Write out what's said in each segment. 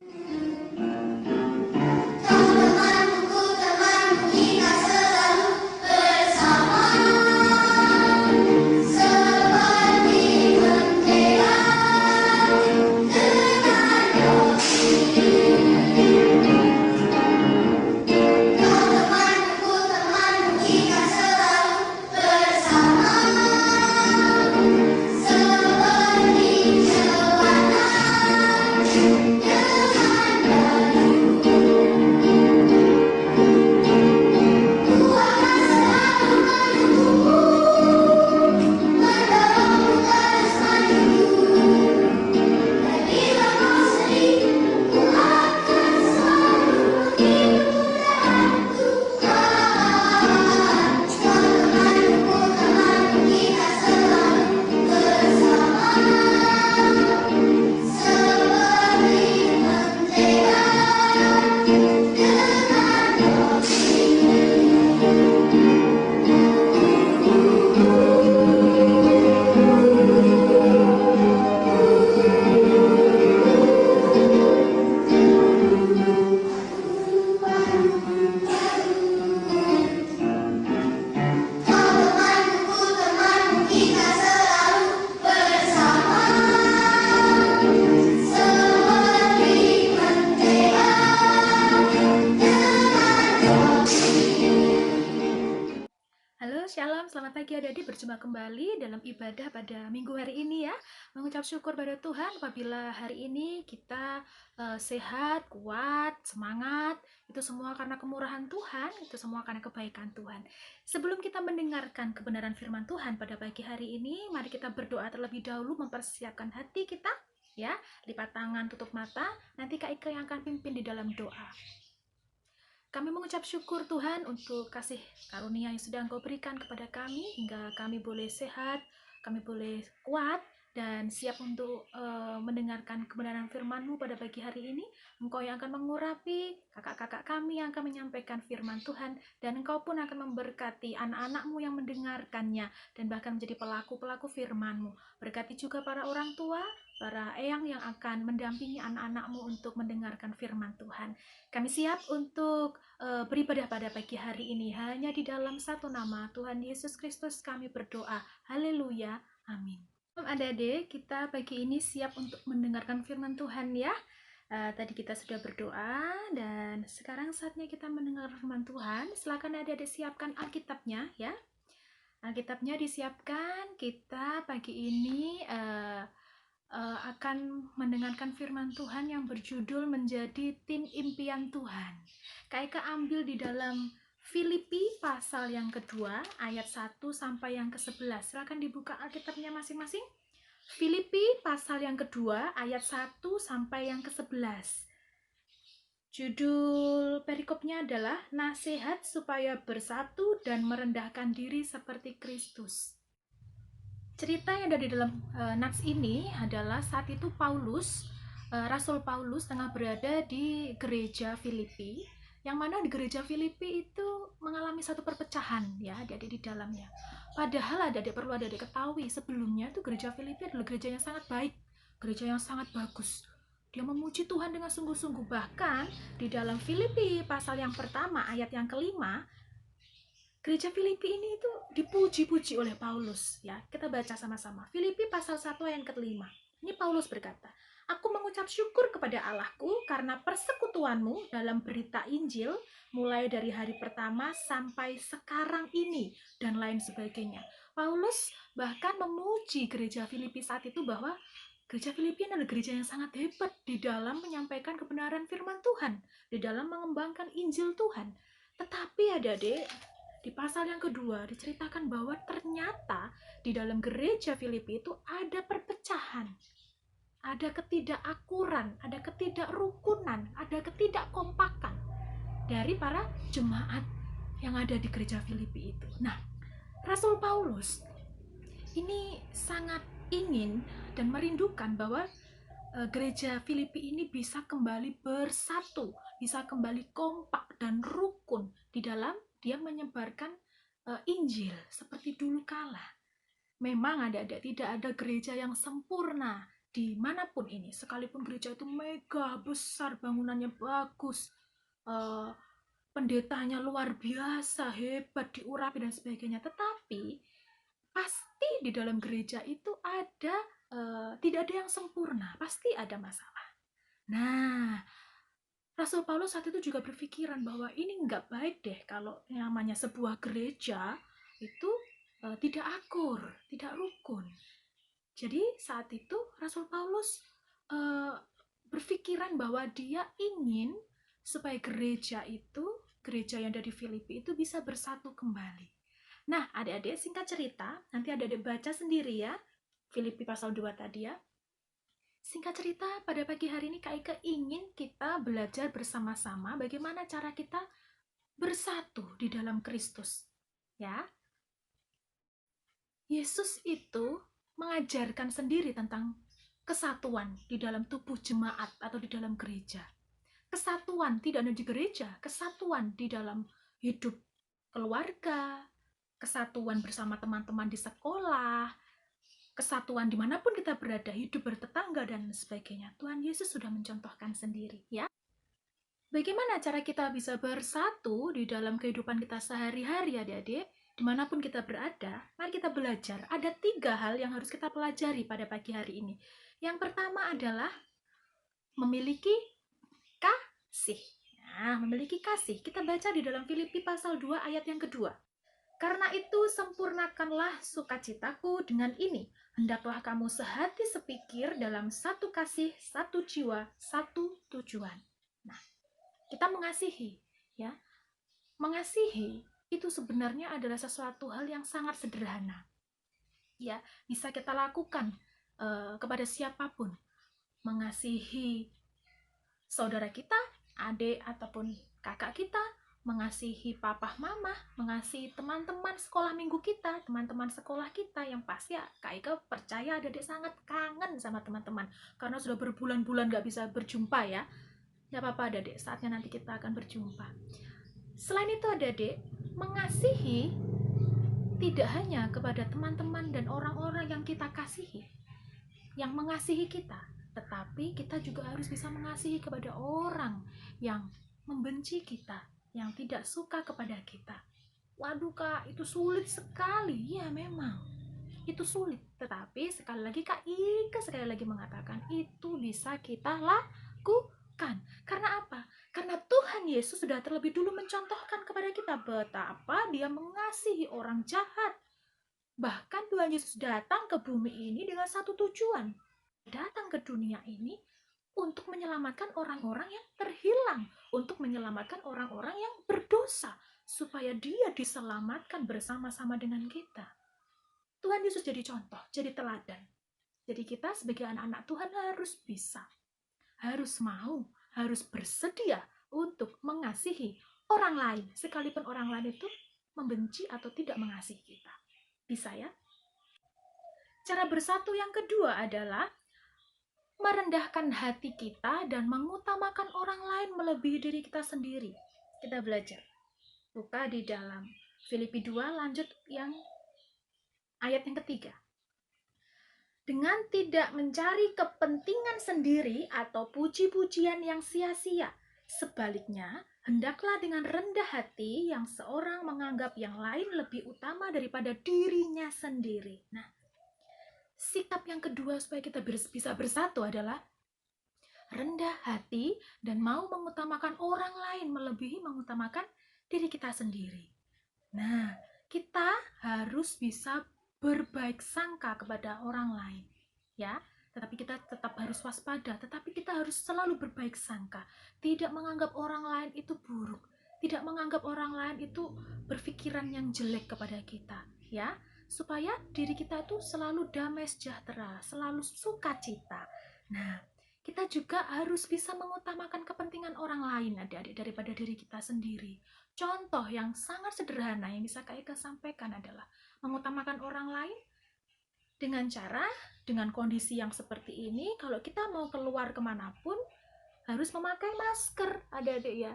Teman-temanku, temanku, kita selalu bersama, seperti bendera dengan teman-temanku, temanku, kita selalu bersama, seperti celana Shalom, selamat pagi adik-adik, berjumpa kembali dalam ibadah pada minggu hari ini ya. Mengucap syukur pada Tuhan apabila hari ini kita sehat, kuat, semangat. Itu semua karena kemurahan Tuhan, itu semua karena kebaikan Tuhan. Sebelum kita mendengarkan kebenaran firman Tuhan pada pagi hari ini, mari kita berdoa terlebih dahulu, mempersiapkan hati kita ya. Lipat tangan, tutup mata, nanti Kak Ika yang akan pimpin di dalam doa. Kami mengucap syukur Tuhan untuk kasih karunia yang sudah Engkau berikan kepada kami hingga kami boleh sehat, kami boleh kuat dan siap untuk mendengarkan kebenaran firman-Mu pada pagi hari ini. Engkau yang akan mengurapi kakak-kakak kami yang akan menyampaikan firman Tuhan, dan Engkau pun akan memberkati anak-anak-Mu yang mendengarkannya dan bahkan menjadi pelaku-pelaku firman-Mu. Berkati juga para orang tua, para eyang yang akan mendampingi anak-anak-Mu untuk mendengarkan firman Tuhan. Kami siap untuk beribadah pada pagi hari ini hanya di dalam satu nama, Tuhan Yesus Kristus kami berdoa. Haleluya, amin. Adik-adik, kita pagi ini siap untuk mendengarkan firman Tuhan ya. Tadi kita sudah berdoa dan sekarang saatnya kita mendengar firman Tuhan. Silakan adik-adik siapkan Alkitabnya ya. Alkitabnya disiapkan. Kita pagi ini akan mendengarkan firman Tuhan yang berjudul Menjadi Tim Impian Tuhan. Kak Eka ambil di dalam Filipi pasal yang kedua ayat 1 sampai yang ke-11. Silakan dibuka Alkitabnya masing-masing. Filipi pasal yang kedua ayat 1 sampai yang ke-11. Judul perikopnya adalah Nasihat supaya bersatu dan merendahkan diri seperti Kristus. Cerita yang ada di dalam nats ini adalah saat itu Rasul Paulus tengah berada di gereja Filipi, yang mana di gereja Filipi itu mengalami satu perpecahan ya adik-adik di dalamnya. Padahal adik-adik perlu adik-adik ketahui, sebelumnya itu gereja Filipi adalah gereja yang sangat baik, gereja yang sangat bagus. Dia memuji Tuhan dengan sungguh-sungguh. Bahkan di dalam Filipi pasal yang pertama ayat yang kelima, gereja Filipi ini itu dipuji-puji oleh Paulus ya. Kita baca sama-sama. Filipi pasal 1 ayat ke-5. Ini Paulus berkata, "Aku mengucap syukur kepada Allahku karena persekutuanmu dalam berita Injil mulai dari hari pertama sampai sekarang ini," dan lain sebagainya. Paulus bahkan memuji gereja Filipi saat itu bahwa gereja Filipi adalah gereja yang sangat hebat di dalam menyampaikan kebenaran firman Tuhan, di dalam mengembangkan Injil Tuhan. Tetapi adik-adik, di pasal yang kedua diceritakan bahwa ternyata di dalam gereja Filipi itu ada perpecahan, ada ketidakakuran, ada ketidakrukunan, ada ketidakkompakan dari para jemaat yang ada di gereja Filipi itu. Nah, Rasul Paulus ini sangat ingin dan merindukan bahwa gereja Filipi ini bisa kembali bersatu, bisa kembali kompak dan rukun di dalam dia menyebarkan Injil seperti dulu kala. Memang tidak ada gereja yang sempurna, dimanapun ini, sekalipun gereja itu mega besar, bangunannya bagus, eh, pendetanya luar biasa, hebat, diurapi dan sebagainya, tetapi pasti di dalam gereja itu ada tidak ada yang sempurna, pasti ada masalah. Nah, Rasul Paulus saat itu juga berpikiran bahwa ini nggak baik deh kalau namanya sebuah gereja itu tidak akur, tidak rukun. Jadi saat itu Rasul Paulus berpikiran bahwa dia ingin supaya gereja yang ada di Filipi itu bisa bersatu kembali. Nah, adik-adik singkat cerita, nanti adik-adik baca sendiri ya, Filipi pasal 2 tadi ya. Singkat cerita, pada pagi hari ini Kak Ika ingin kita belajar bersama-sama bagaimana cara kita bersatu di dalam Kristus. Ya, Yesus itu mengajarkan sendiri tentang kesatuan di dalam tubuh jemaat atau di dalam gereja. Kesatuan tidak hanya di gereja, kesatuan di dalam hidup keluarga, kesatuan bersama teman-teman di sekolah, kesatuan dimanapun kita berada, hidup bertetangga dan sebagainya. Tuhan Yesus sudah mencontohkan sendiri, ya. Bagaimana cara kita bisa bersatu di dalam kehidupan kita sehari-hari, adik-adik? Dimanapun kita berada, mari kita belajar. Ada 3 hal yang harus kita pelajari pada pagi hari ini. Yang pertama adalah memiliki kasih. Nah, memiliki kasih. Kita baca di dalam Filipi pasal 2 ayat yang kedua. Karena itu sempurnakanlah sukacitaku dengan ini. Hendaklah kamu sehati sepikir dalam satu kasih, satu jiwa, satu tujuan. Nah, kita mengasihi, ya. Mengasihi itu sebenarnya adalah sesuatu hal yang sangat sederhana. Ya, bisa kita lakukan kepada siapapun. Mengasihi saudara kita, adik ataupun kakak kita, mengasihi papa mama, mengasihi teman-teman sekolah minggu kita, teman-teman sekolah kita yang pasti ya, Kak Ika percaya adik-adik sangat kangen sama teman-teman karena sudah berbulan-bulan gak bisa berjumpa ya. Gak apa-apa adik-adik, saatnya nanti kita akan berjumpa. Selain itu adik-adik, mengasihi tidak hanya kepada teman-teman dan orang-orang yang kita kasihi, yang mengasihi kita, tetapi kita juga harus bisa mengasihi kepada orang yang membenci kita, yang tidak suka kepada kita. Waduh Kak, itu sulit sekali. Ya memang, itu sulit. Tetapi sekali lagi Kak Ika sekali lagi mengatakan, itu bisa kita lakukan. Karena apa? Karena Tuhan Yesus sudah terlebih dulu mencontohkan kepada kita betapa dia mengasihi orang jahat. Bahkan Tuhan Yesus datang ke bumi ini dengan satu tujuan. Datang ke dunia ini untuk menyelamatkan orang-orang yang terhilang, untuk menyelamatkan orang-orang yang berdosa, supaya dia diselamatkan bersama-sama dengan kita. Tuhan Yesus jadi contoh, jadi teladan. Jadi kita sebagai anak-anak Tuhan harus bisa, harus mau, harus bersedia untuk mengasihi orang lain, sekalipun orang lain itu membenci atau tidak mengasihi kita. Bisa ya? Cara bersatu yang kedua adalah merendahkan hati kita dan mengutamakan orang lain melebihi diri kita sendiri. Kita belajar. Buka di dalam Filipi 2 lanjut yang ayat yang ketiga. Dengan tidak mencari kepentingan sendiri atau puji-pujian yang sia-sia. Sebaliknya, hendaklah dengan rendah hati yang seorang menganggap yang lain lebih utama daripada dirinya sendiri. Nah, sikap yang kedua supaya kita bisa bersatu adalah rendah hati dan mau mengutamakan orang lain melebihi mengutamakan diri kita sendiri. Nah, kita harus bisa berbaik sangka kepada orang lain, ya. Tetapi kita tetap harus waspada, tetapi kita harus selalu berbaik sangka, tidak menganggap orang lain itu buruk, tidak menganggap orang lain itu berpikiran yang jelek kepada kita, ya. Supaya diri kita itu selalu damai sejahtera, selalu sukacita. Nah, kita juga harus bisa mengutamakan kepentingan orang lain adik-adik daripada diri kita sendiri. Contoh yang sangat sederhana yang bisa Kak Ika sampaikan adalah mengutamakan orang lain dengan cara, dengan kondisi yang seperti ini, kalau kita mau keluar kemanapun harus memakai masker adik-adik ya.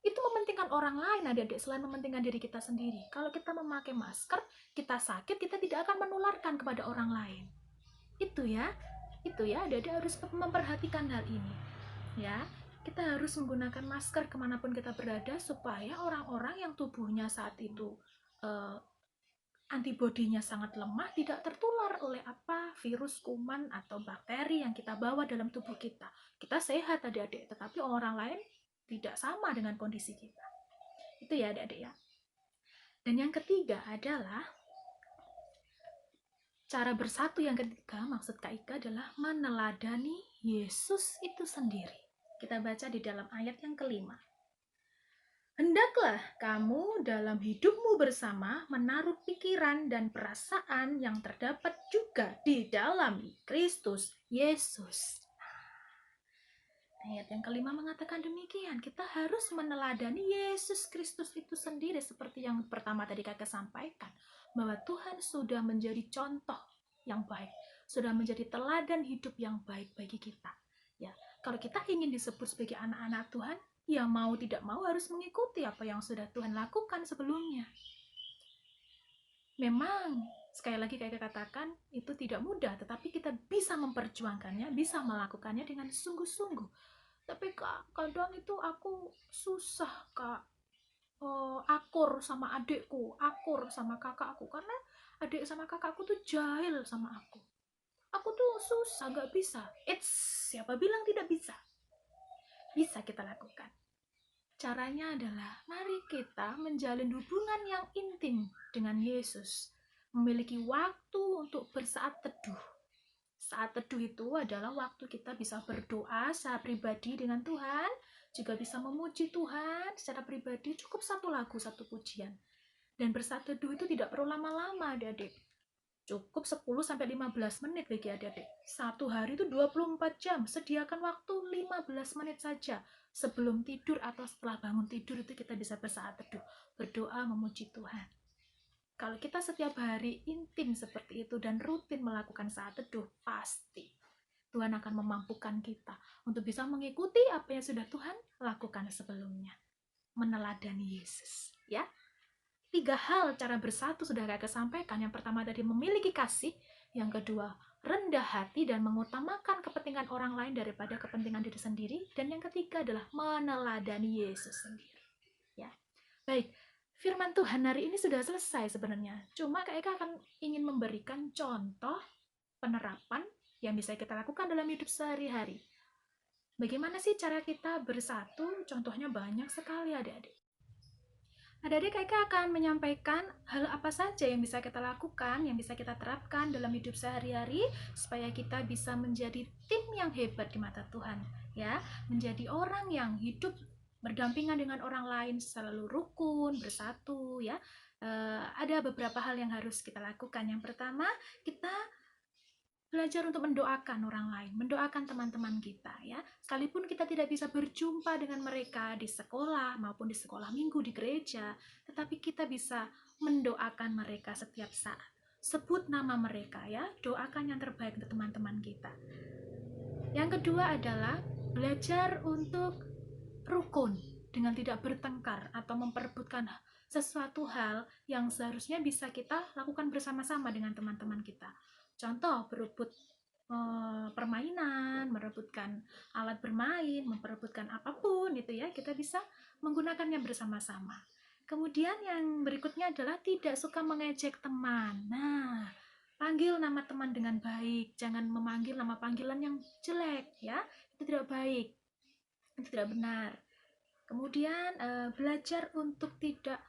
Itu mementingkan orang lain adik-adik selain mementingkan diri kita sendiri. Kalau kita memakai masker, kita sakit, kita tidak akan menularkan kepada orang lain. Itu ya. Itu ya, adik-adik harus memperhatikan hal ini. Ya, kita harus menggunakan masker kemanapun kita berada supaya orang-orang yang tubuhnya saat itu antibodinya sangat lemah tidak tertular oleh virus, kuman, atau bakteri yang kita bawa dalam tubuh kita. Kita sehat adik-adik, tetapi orang lain tidak sama dengan kondisi kita. Itu ya adik-adik ya. Dan yang ketiga adalah cara bersatu yang ketiga, maksud Kak Ika adalah meneladani Yesus itu sendiri. Kita baca di dalam ayat yang kelima. Hendaklah kamu dalam hidupmu bersama menaruh pikiran dan perasaan yang terdapat juga di dalam Kristus Yesus. Ayat yang kelima mengatakan demikian. Kita harus meneladani Yesus Kristus itu sendiri seperti yang pertama tadi kakak sampaikan. Bahwa Tuhan sudah menjadi contoh yang baik. Sudah menjadi teladan hidup yang baik bagi kita. Ya, kalau kita ingin disebut sebagai anak-anak Tuhan, ya mau tidak mau harus mengikuti apa yang sudah Tuhan lakukan sebelumnya. Memang, sekali lagi kayak katakan, itu tidak mudah, tetapi kita bisa memperjuangkannya, bisa melakukannya dengan sungguh-sungguh. Tapi Kak, kadang itu aku susah Kak, akur sama adikku, akur sama kakakku, karena adik sama kakakku tuh jahil sama aku. Aku tuh susah, gak bisa. Siapa bilang tidak bisa? Bisa kita lakukan. Caranya adalah mari kita menjalin hubungan yang intim dengan Yesus. Memiliki waktu untuk bersaat teduh. Saat teduh itu adalah waktu kita bisa berdoa secara pribadi dengan Tuhan, juga bisa memuji Tuhan secara pribadi, cukup satu lagu, satu pujian. Dan bersaat teduh itu tidak perlu lama-lama adik-adik. Cukup 10-15 menit bagi adik-adik. Satu hari itu 24 jam, sediakan waktu 15 menit saja. Sebelum tidur atau setelah bangun tidur itu kita bisa bersaat teduh, berdoa memuji Tuhan. Kalau kita setiap hari intim seperti itu dan rutin melakukan saat teduh, pasti Tuhan akan memampukan kita untuk bisa mengikuti apa yang sudah Tuhan lakukan sebelumnya. Meneladani Yesus, ya. 3 hal cara bersatu sudah kakak sampaikan. Yang pertama tadi memiliki kasih, yang kedua rendah hati dan mengutamakan kepentingan orang lain daripada kepentingan diri sendiri, dan yang ketiga adalah meneladani Yesus sendiri. Ya, baik. Firman Tuhan hari ini sudah selesai sebenarnya. Cuma Kak Eka akan ingin memberikan contoh penerapan yang bisa kita lakukan dalam hidup sehari-hari. Bagaimana sih cara kita bersatu? Contohnya banyak sekali adik-adik. Adik-adik Kak Eka akan menyampaikan hal apa saja yang bisa kita lakukan, yang bisa kita terapkan dalam hidup sehari-hari supaya kita bisa menjadi tim yang hebat di mata Tuhan, ya, menjadi orang yang hidup berdampingan dengan orang lain selalu rukun, bersatu, ya. Ada beberapa hal yang harus kita lakukan. Yang pertama, kita belajar untuk mendoakan orang lain, mendoakan teman-teman kita, ya. Sekalipun kita tidak bisa berjumpa dengan mereka di sekolah maupun di sekolah minggu di gereja, tetapi kita bisa mendoakan mereka setiap saat. Sebut nama mereka, ya. Doakan yang terbaik untuk teman-teman kita. Yang kedua adalah belajar untuk rukun dengan tidak bertengkar atau memperebutkan sesuatu hal yang seharusnya bisa kita lakukan bersama-sama dengan teman-teman kita. Contoh, berebut permainan, merebutkan alat bermain, memperebutkan apapun itu ya, kita bisa menggunakannya bersama-sama. Kemudian yang berikutnya adalah tidak suka mengejek teman. Nah, panggil nama teman dengan baik, jangan memanggil nama panggilan yang jelek ya, itu tidak baik, itu tidak benar. Kemudian belajar untuk tidak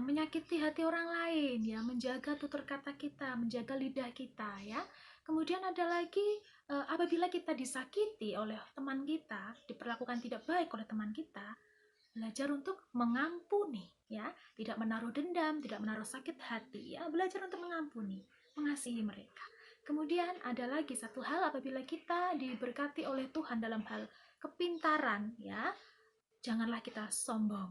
menyakiti hati orang lain, ya, menjaga tutur kata kita, menjaga lidah kita, ya. Kemudian ada lagi apabila kita disakiti oleh teman kita, diperlakukan tidak baik oleh teman kita, belajar untuk mengampuni, ya, tidak menaruh dendam, tidak menaruh sakit hati, ya, belajar untuk mengampuni, mengasihi mereka. Kemudian ada lagi satu hal, apabila kita diberkati oleh Tuhan dalam hal kepintaran, ya, janganlah kita sombong,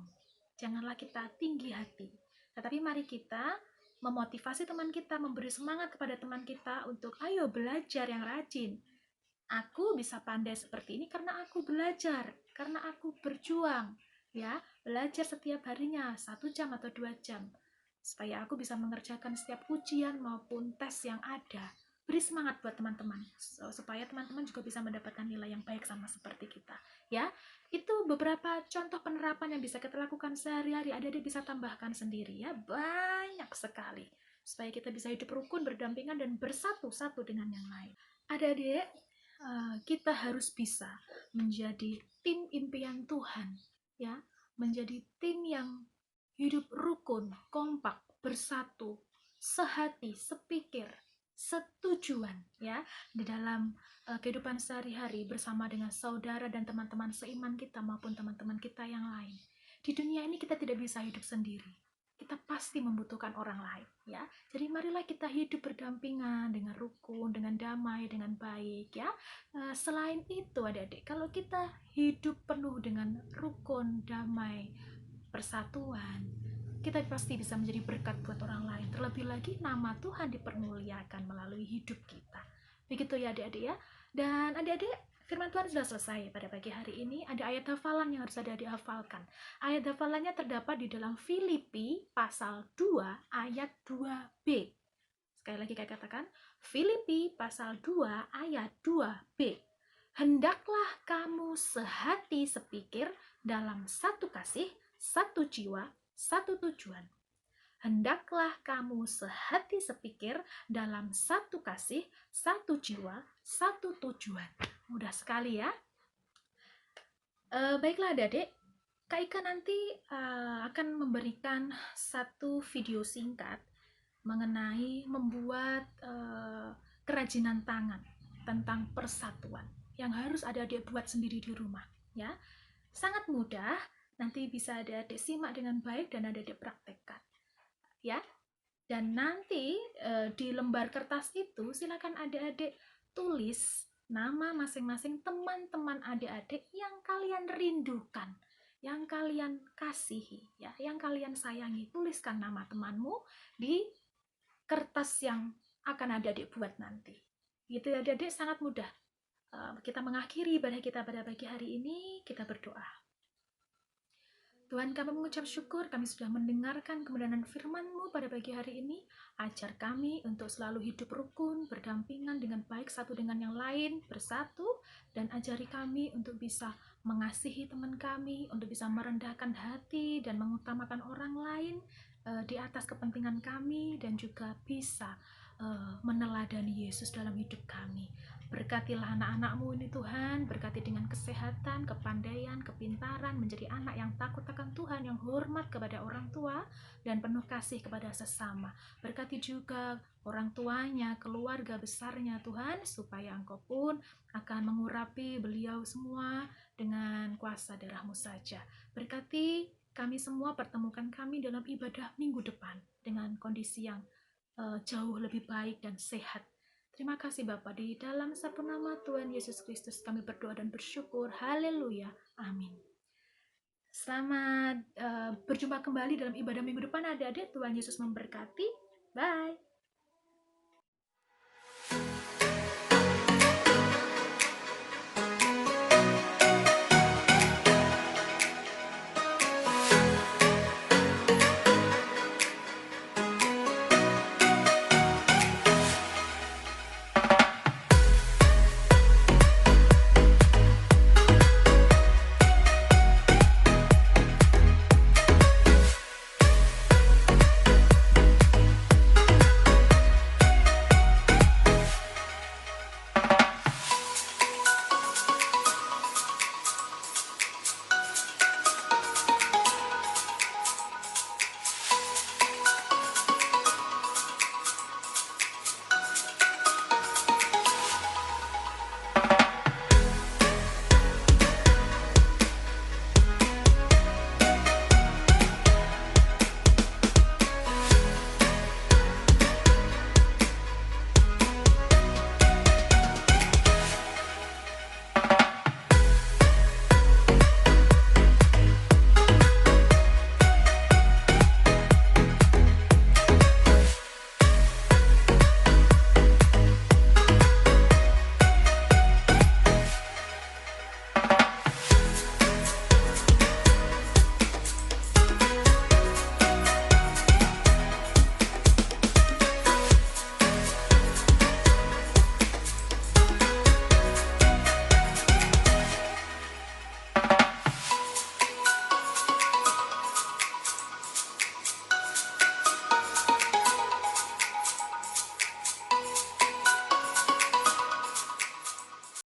janganlah kita tinggi hati, tetapi mari kita memotivasi teman kita, memberi semangat kepada teman kita untuk ayo belajar yang rajin. Aku bisa pandai seperti ini karena aku belajar, karena aku berjuang, ya, belajar setiap harinya 1 jam atau 2 jam, supaya aku bisa mengerjakan setiap ujian maupun tes yang ada. beri semangat buat teman-teman supaya teman-teman juga bisa mendapatkan nilai yang baik sama seperti kita ya. Itu beberapa contoh penerapan yang bisa kita lakukan sehari-hari. Adik-adik bisa tambahkan sendiri ya, banyak sekali supaya kita bisa hidup rukun, berdampingan, dan bersatu-satu dengan yang lain. Adik-adik, kita harus bisa menjadi tim impian Tuhan ya, menjadi tim yang hidup rukun, kompak, bersatu, sehati, sepikir, setujuan ya di dalam kehidupan sehari-hari bersama dengan saudara dan teman-teman seiman kita maupun teman-teman kita yang lain. Di dunia ini kita tidak bisa hidup sendiri. Kita pasti membutuhkan orang lain ya. Jadi marilah kita hidup berdampingan dengan rukun, dengan damai, dengan baik ya. Selain itu adik-adik, kalau kita hidup penuh dengan rukun, damai, persatuan, kita pasti bisa menjadi berkat buat orang lain. Terlebih lagi nama Tuhan dipermuliakan melalui hidup kita. Begitu ya adik-adik ya. Dan adik-adik, firman Tuhan sudah selesai pada pagi hari ini. Ada ayat hafalan yang harus adik-adik hafalkan. Ayat hafalannya terdapat di dalam Filipi pasal 2 ayat 2b. Sekali lagi saya katakan, Filipi pasal 2 ayat 2b. Hendaklah kamu sehati sepikir dalam satu kasih, satu jiwa, satu tujuan. Hendaklah kamu sehati sepikir dalam satu kasih, satu jiwa, satu tujuan. Mudah sekali ya. Baiklah adik-adik, Kak Ika nanti akan memberikan satu video singkat mengenai membuat kerajinan tangan tentang persatuan yang harus adik-adik buat sendiri di rumah ya. Sangat mudah, nanti bisa adik-adik simak dengan baik dan adik-adik praktekkan ya. Dan nanti di lembar kertas itu silakan adik-adik tulis nama masing-masing teman-teman adik-adik yang kalian rindukan, yang kalian kasihi ya, yang kalian sayangi. Tuliskan nama temanmu di kertas yang akan adik-adik buat nanti. Gitu ya adik-adik, sangat mudah. Kita mengakhiri ibadah kita pada pagi hari ini, kita berdoa. Tuhan, kami mengucap syukur kami sudah mendengarkan kebenaran firman-Mu pada pagi hari ini. Ajar kami untuk selalu hidup rukun, berdampingan dengan baik satu dengan yang lain, bersatu, dan ajari kami untuk bisa mengasihi teman kami, untuk bisa merendahkan hati dan mengutamakan orang lain di atas kepentingan kami, dan juga bisa meneladani Yesus dalam hidup kami. Berkatilah anak-anak-Mu ini Tuhan, berkati dengan kesehatan, kepandaian, kepintaran, menjadi anak yang takut akan Tuhan, yang hormat kepada orang tua, dan penuh kasih kepada sesama. Berkati juga orang tuanya, keluarga besarnya Tuhan, supaya Engkau pun akan mengurapi beliau semua dengan kuasa darah-Mu saja. Berkati kami semua, pertemukan kami dalam ibadah minggu depan dengan kondisi yang jauh lebih baik dan sehat. Terima kasih Bapa, di dalam satu nama Tuhan Yesus Kristus kami berdoa dan bersyukur. Haleluya. Amin. Selamat berjumpa kembali dalam ibadah minggu depan adik-adik. Tuhan Yesus memberkati. Bye.